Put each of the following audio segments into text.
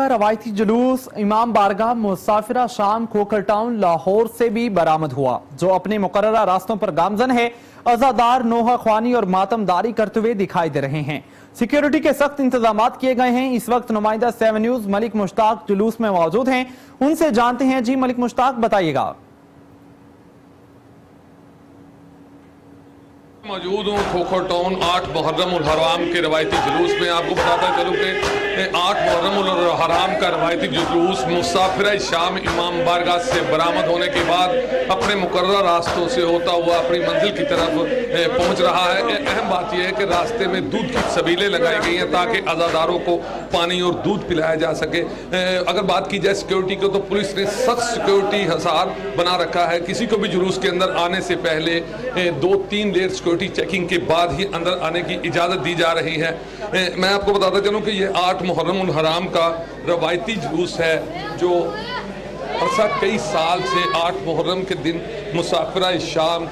रवायती जुलूस इमाम बारगाह मुसाफिरा शाम खोखर टाउन लाहौर से भी बरामद हुआ, जो अपने मुकर्ररा रास्तों पर गामजन है। अजादार नोहा ख्वानी और मातमदारी करते हुए दिखाई दे रहे हैं। सिक्योरिटी के सख्त इंतजाम किए गए हैं। इस वक्त नुमाइंदा 7 न्यूज मलिक मुश्ताक जुलूस में मौजूद हैं, उनसे जानते हैं। जी मलिक मुश्ताक, बताइएगा। मौजूद हूँ खोखर टाउन 8 मुहर्रम उल हराम के रवायती जुलूस में। आपको बताता चलूँ कि 8 मुहर्रम उल हराम का रवायती जुलूस मुसाफिरा शाम इमाम बारगाह से बरामद होने के बाद अपने मुकर्रर रास्तों से होता हुआ अपनी मंजिल की तरफ पहुँच रहा है। अहम बात यह है कि रास्ते में दूध की सबीलें लगाई गई हैं ताकि अज़ादारों को पानी और दूध पिलाया जा सके। अगर बात की जाए सिक्योरिटी को, तो पुलिस ने सख्त सिक्योरिटी हसार बना रखा है। किसी को भी जुलूस के अंदर आने से पहले 2-3 लेयर सिक्योरिटी चेकिंग के बाद ही अंदर आने की इजाज़त दी जा रही है। मैं आपको बताता चलूँ कि ये 8 मुहर्रम उल हराम का रवायती जुलूस है, जो अरसा कई साल से 8 मुहर्रम के दिन मुसाफिरा शाम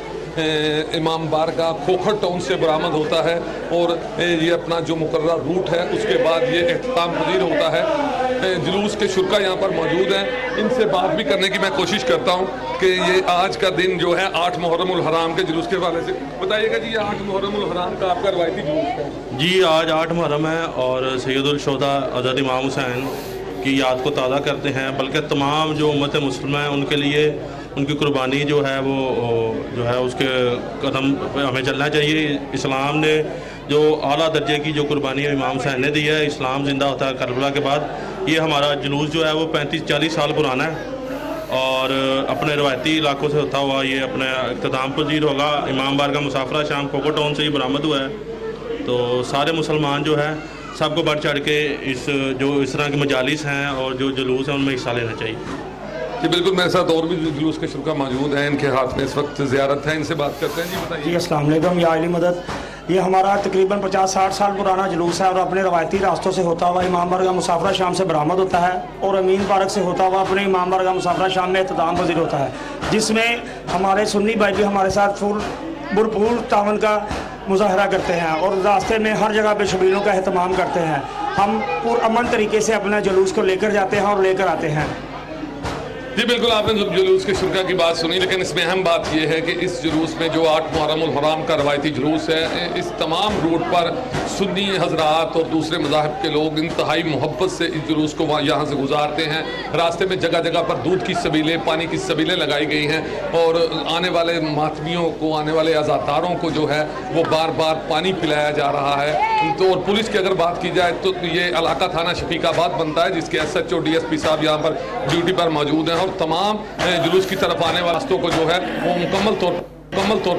इमाम बारगाह खोखर टाउन से बरामद होता है और ये अपना जो मुकर्ररा रूट है उसके बाद ये एहतमाम पजीर होता है। जुलूस के शुरा यहाँ पर मौजूद हैं, इनसे बात भी करने की मैं कोशिश करता हूँ कि ये आज का दिन जो है 8 मुहर्रम उल हराम के जुलूस के हवाले से बताइएगा। जी, ये 8 मुहर्रम उल हराम का आपका रवायती जुलूस है? जी, आज 8 मुहर्रम है और सैयदुल शुहदा हज़रत इमाम हुसैन की याद को ताज़ा करते हैं, बल्कि तमाम जो उम्मत मुस्लिम है उनके लिए उनकी कुर्बानी जो है वो जो है उसके कदम पे हमें चलना चाहिए। इस्लाम ने जो आला दर्जे की जो कुर्बानी इमाम हुसैन ने दी है, इस्लाम ज़िंदा होता है करबला के बाद। ये हमारा जुलूस जो है वो 35-40 साल पुराना है और अपने रवायती इलाकों से होता हुआ ये अपने इक़्तिदाम पजीर होगा। इमाम बारगाह मुसाफिरा शाम खोखर टाउन से ही बरामद हुआ है। तो सारे मुसलमान जो है सबको बढ़ चढ़ के इस तरह की मजालिस हैं और जो जुलूस हैं उनमें हिस्सा लेना चाहिए। जी बिल्कुल, मेरे साथ और भी जुलूस के शुरा मौजूद हैं, इनके हाथ में इस वक्त ज़ियारत है, इनसे बात करते हैं। जी बताइए। जी अस्सलाम वालेकुम, या अली मदद। ये हमारा तकरीबन 50-60 साल पुराना जुलूस है और अपने रवायती रास्तों से होता हुआ इमाम बारगाह मुसाफिरा शाम से बरामद होता है और अमीन पार्क से होता हुआ अपने इमाम बारगाह मुसाफिरा शाम में एहतमाम पजीर होता है, जिसमें हमारे सुन्नी भाई भी हमारे साथ भरपूर तावन का मुजाहरा करते हैं और रास्ते में हर जगह पे शबीलों का एहतमाम करते हैं। हम पुरअमन तरीके से अपने जुलूस को लेकर जाते हैं और लेकर आते हैं। जी बिल्कुल, आपने जुलूस के शुरा की बात सुनी, लेकिन इसमें अहम बात यह है कि इस जुलूस में जो 8 मुहर्रम उल हराम का रवायती जुलूस है, इस तमाम रूट पर सुन्नी हजरात और दूसरे मज़ाहिब के लोग इंतहाई मोहब्बत से इस जुलूस को यहाँ से गुजारते हैं। रास्ते में जगह जगह पर दूध की सबीलें, पानी की सबीलें लगाई गई हैं और आने वाले मातमियों को, आने वाले अज़ादारों को जो है वो बार बार पानी पिलाया जा रहा है। तो और पुलिस की अगर बात की जाए तो ये इलाका थाना शफीकाबाद बनता है, जिसके SHO DSP साहब यहाँ पर ड्यूटी पर मौजूद हैं और तमाम जुलूस की तरफ आने वाले रास्तों को जो है वो मुकम्मल तौर